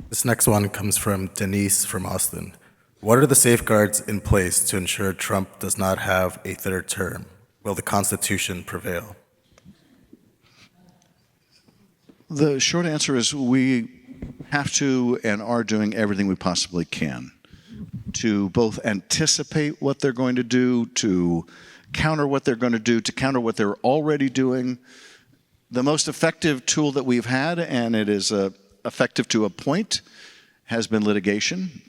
This next one comes from Denise from Austin. What are the safeguards in place to ensure Trump does not have a third term? Will the Constitution prevail? The short answer is we have to and are doing everything we possibly can to both anticipate what they're going to do, to counter what they're going to do, to counter what they're already doing. The most effective tool that we've had, and it is effective to a point, has been litigation.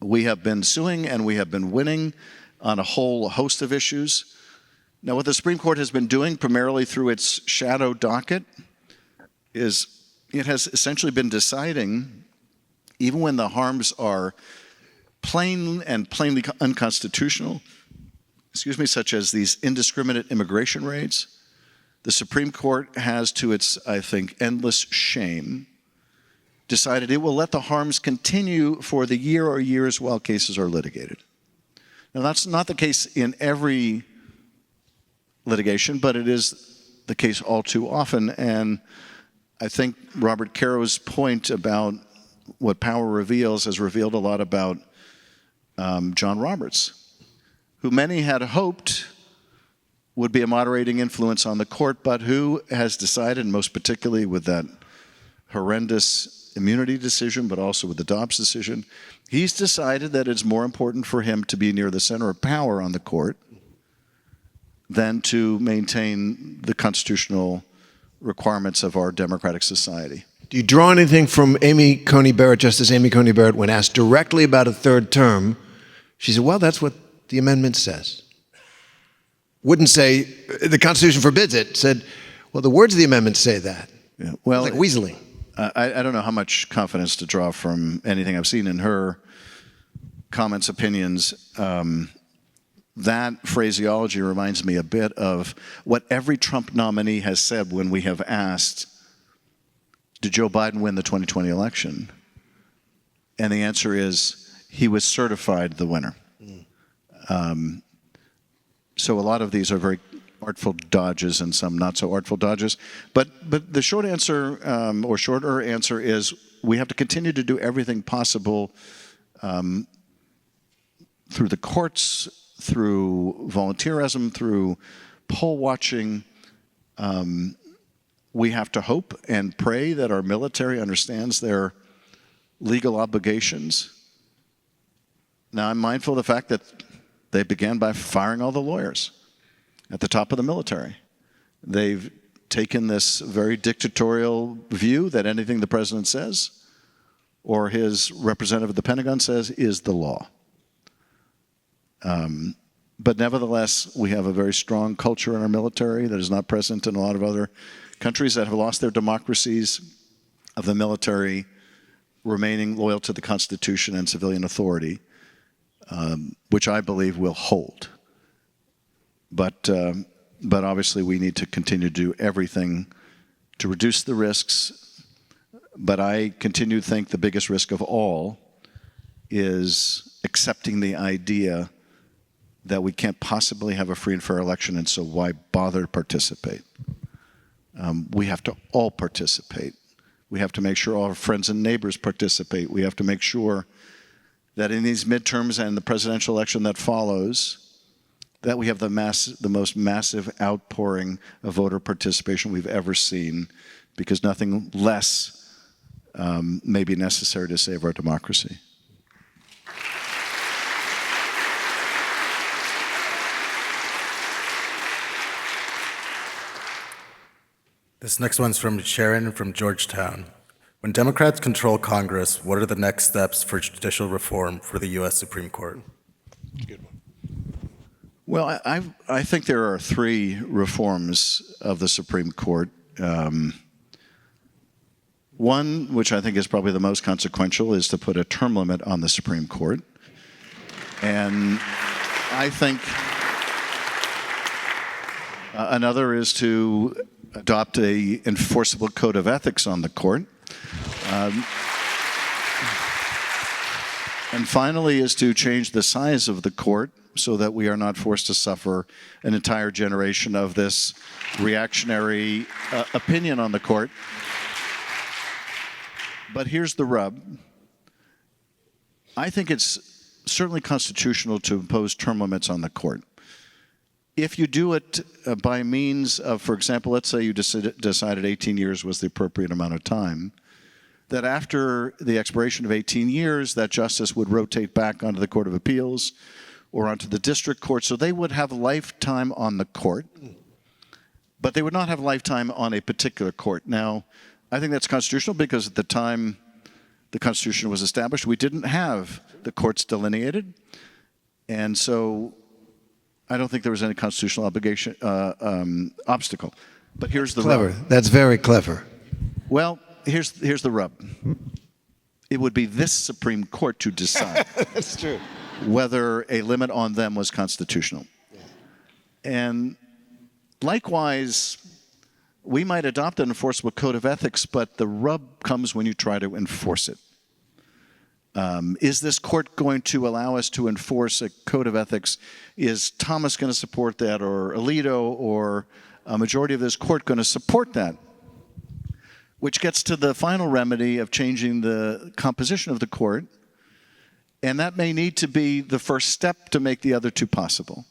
We have been suing and we have been winning on a whole host of issues. Now, what the Supreme Court has been doing, primarily through its shadow docket, is it has essentially been deciding, even when the harms are plainly unconstitutional, such as these indiscriminate immigration raids, the Supreme Court has, to its, I think, endless shame, decided it will let the harms continue for the year or years while cases are litigated. Now, that's not the case in every litigation, but it is the case all too often. And I think Robert Caro's point about what power reveals has revealed a lot about John Roberts, who many had hoped would be a moderating influence on the court, but who has decided, most particularly with that horrendous immunity decision, but also with the Dobbs decision, he's decided that it's more important for him to be near the center of power on the court than to maintain the constitutional requirements of our democratic society. Do you draw anything from Amy Coney Barrett, Justice Amy Coney Barrett, when asked directly about a third term? She said, well, that's what the amendment says. Wouldn't say, the Constitution forbids it. Said, well, the words of the amendment say that. Yeah. Well, it's like weaseling. I don't know how much confidence to draw from anything I've seen in her comments, opinions. That phraseology reminds me a bit of what every Trump nominee has said when we have asked, did Joe Biden win the 2020 election? And the answer is, he was certified the winner. So a lot of these are very artful dodges and some not so artful dodges. But the short answer, or shorter answer, is we have to continue to do everything possible through the courts, through volunteerism, through poll watching. We have to hope and pray that our military understands their legal obligations. Now, I'm mindful of the fact that they began by firing all the lawyers at the top of the military. They've taken this very dictatorial view that anything the president says or his representative of the Pentagon says is the law. But nevertheless, we have a very strong culture in our military that is not present in a lot of other countries that have lost their democracies, of the military remaining loyal to the Constitution and civilian authority, which I believe will hold. But obviously we need to continue to do everything to reduce the risks. But I continue to think the biggest risk of all is accepting the idea that we can't possibly have a free and fair election, and so why bother to participate? We have to all participate. We have to make sure all our friends and neighbors participate. We have to make sure that in these midterms and the presidential election that follows, that we have the most massive outpouring of voter participation we've ever seen, because nothing less may be necessary to save our democracy. This next one's from Sharon from Georgetown. When Democrats control Congress, what are the next steps for judicial reform for the U.S. Supreme Court? That's a good one. Well, I think there are three reforms of the Supreme Court. One, which I think is probably the most consequential, is to put a term limit on the Supreme Court. And I think another is to adopt an enforceable code of ethics on the court. And finally is to change the size of the court so that we are not forced to suffer an entire generation of this reactionary opinion on the court. But here's the rub. I think it's certainly constitutional to impose term limits on the court. If you do it by means of, for example, let's say you decided 18 years was the appropriate amount of time, that after the expiration of 18 years, that justice would rotate back onto the Court of Appeals or onto the district court, so they would have lifetime on the court, but they would not have lifetime on a particular court. Now, I think that's constitutional because at the time the Constitution was established, we didn't have the courts delineated, and so I don't think there was any constitutional obstacle. But here's the Clever. rub. That's very clever. Well, here's the rub. It would be this Supreme Court to decide That's true. whether a limit on them was constitutional. And likewise, we might adopt an enforceable code of ethics, but the rub comes when you try to enforce it. Is this court going to allow us to enforce a code of ethics? Is Thomas going to support that, or Alito, or a majority of this court going to support that? Which gets to the final remedy of changing the composition of the court, and that may need to be the first step to make the other two possible.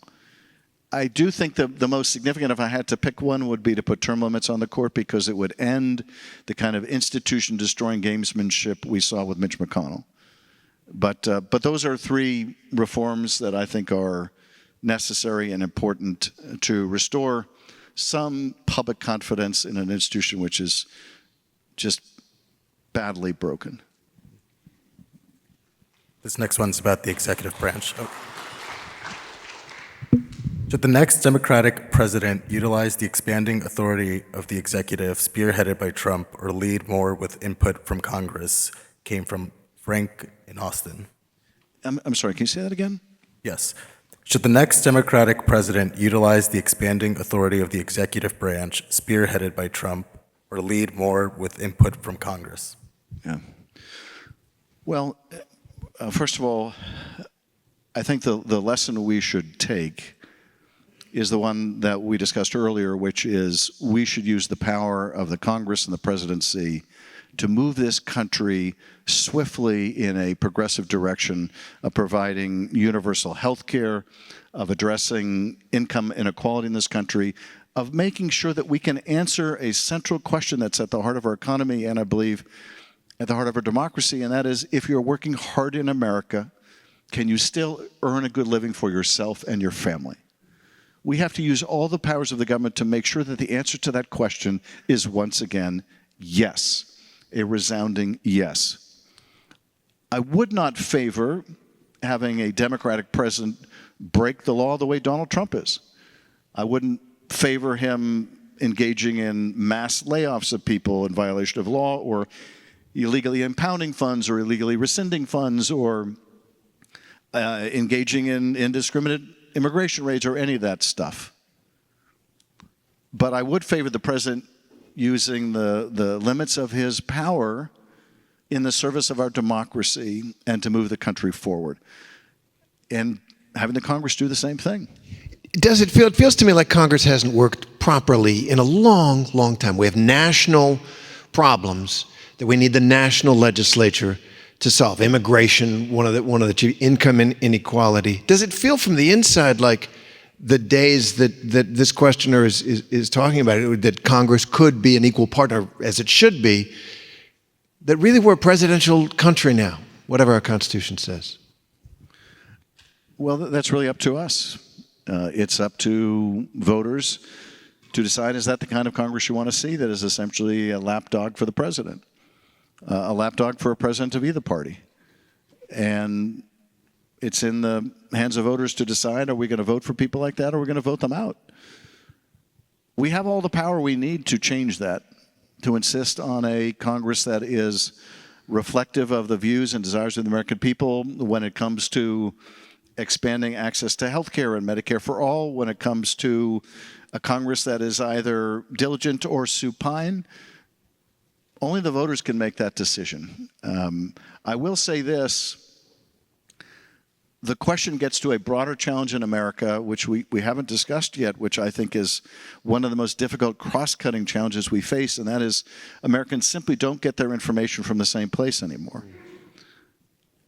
I do think the most significant, if I had to pick one, would be to put term limits on the court, because it would end the kind of institution-destroying gamesmanship we saw with Mitch McConnell. But those are three reforms that I think are necessary and important to restore some public confidence in an institution which is just badly broken. This next one's about the executive branch. Should the next Democratic president utilize the expanding authority of the executive spearheaded by Trump, or lead more with input from Congress? Came from Frank in Austin. I'm sorry, can you say that again? Yes. Should the next Democratic president utilize the expanding authority of the executive branch spearheaded by Trump, or lead more with input from Congress? Yeah. Well, first of all, I think the lesson we should take is the one that we discussed earlier, which is we should use the power of the Congress and the presidency to move this country swiftly in a progressive direction of providing universal health care, of addressing income inequality in this country, of making sure that we can answer a central question that's at the heart of our economy, and I believe at the heart of our democracy, and that is, if you're working hard in America, can you still earn a good living for yourself and your family? We have to use all the powers of the government to make sure that the answer to that question is, once again, yes. A resounding yes. I would not favor having a Democratic president break the law the way Donald Trump is. I wouldn't favor him engaging in mass layoffs of people in violation of law, or illegally impounding funds, or illegally rescinding funds, or engaging in indiscriminate immigration raids, or any of that stuff. But I would favor the president using the limits of his power in the service of our democracy and to move the country forward. And having the Congress do the same thing. Does it feel? It feels to me like Congress hasn't worked properly in a long, long time. We have national problems that we need the national legislature to solve. Immigration, one of the chief, income inequality. Does it feel from the inside like the days that this questioner is talking about it, that Congress could be an equal partner, as it should be, that really we're a presidential country now, whatever our Constitution says? Well, that's really up to us. It's up to voters to decide, is that the kind of Congress you want to see, that is essentially a lapdog for the president, a lapdog for a president of either party. And it's in the hands of voters to decide, are we going to vote for people like that, or are we going to vote them out? We have all the power we need to change that, to insist on a Congress that is reflective of the views and desires of the American people when it comes to expanding access to health care and Medicare for all, when it comes to a Congress that is either diligent or supine. Only the voters can make that decision. I will say this. The question gets to a broader challenge in America, which we haven't discussed yet, which I think is one of the most difficult cross-cutting challenges we face, and that is Americans simply don't get their information from the same place anymore.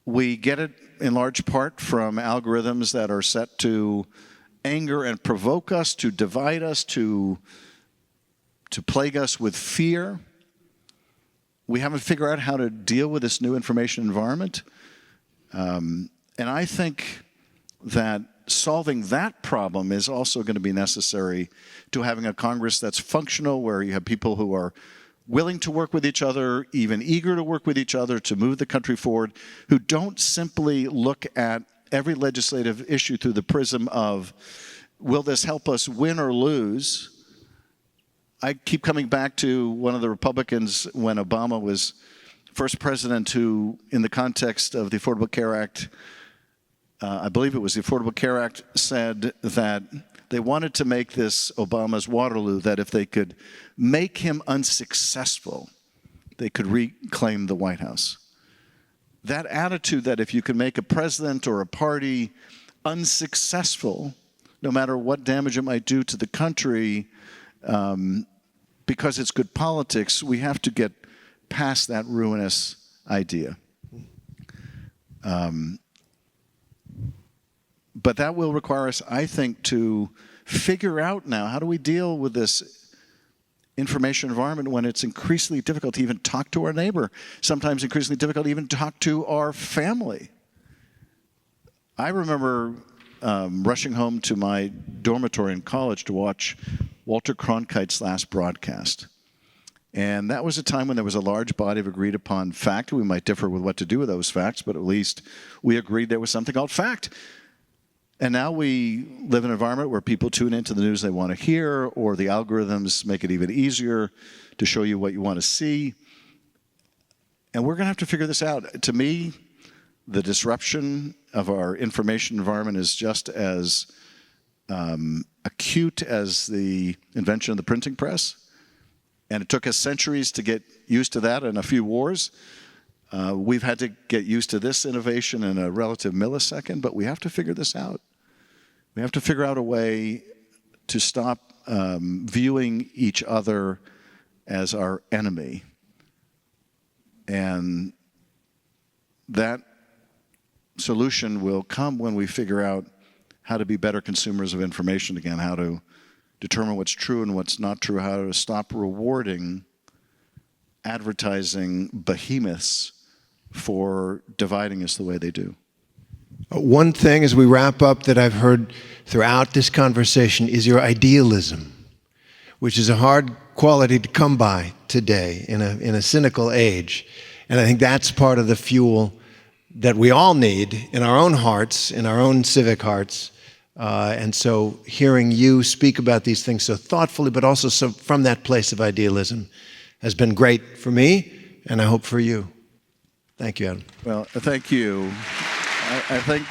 We get it in large part from algorithms that are set to anger and provoke us, to divide us, to plague us with fear. We haven't figured out how to deal with this new information environment. And I think that solving that problem is also going to be necessary to having a Congress that's functional, where you have people who are willing to work with each other, even eager to work with each other to move the country forward, who don't simply look at every legislative issue through the prism of will this help us win or lose? I keep coming back to one of the Republicans when Obama was first president who, in the context of the Affordable Care Act, I believe it was the Affordable Care Act, said that they wanted to make this Obama's Waterloo, that if they could make him unsuccessful, they could reclaim the White House. That attitude that if you can make a president or a party unsuccessful, no matter what damage it might do to the country, because it's good politics, we have to get past that ruinous idea. But that will require us, I think, to figure out now, how do we deal with this information environment when it's increasingly difficult to even talk to our neighbor, sometimes increasingly difficult to even talk to our family. I remember rushing home to my dormitory in college to watch Walter Cronkite's last broadcast. And that was a time when there was a large body of agreed upon fact. We might differ with what to do with those facts, but at least we agreed there was something called fact. And now we live in an environment where people tune into the news they want to hear, or the algorithms make it even easier to show you what you want to see. And we're going to have to figure this out. To me, the disruption of our information environment is just as acute as the invention of the printing press. And it took us centuries to get used to that and a few wars. We've had to get used to this innovation in a relative millisecond, but we have to figure this out. We have to figure out a way to stop viewing each other as our enemy. And that solution will come when we figure out how to be better consumers of information again, how to determine what's true and what's not true, how to stop rewarding advertising behemoths for dividing us the way they do. One thing as we wrap up that I've heard throughout this conversation is your idealism, which is a hard quality to come by today in a cynical age. And I think that's part of the fuel that we all need in our own hearts, in our own civic hearts. And so hearing you speak about these things so thoughtfully, but also so from that place of idealism, has been great for me, and I hope for you. Thank you, Adam. Well, thank you. I think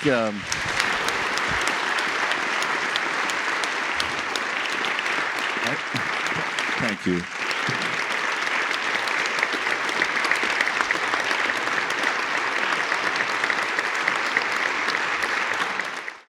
thank you.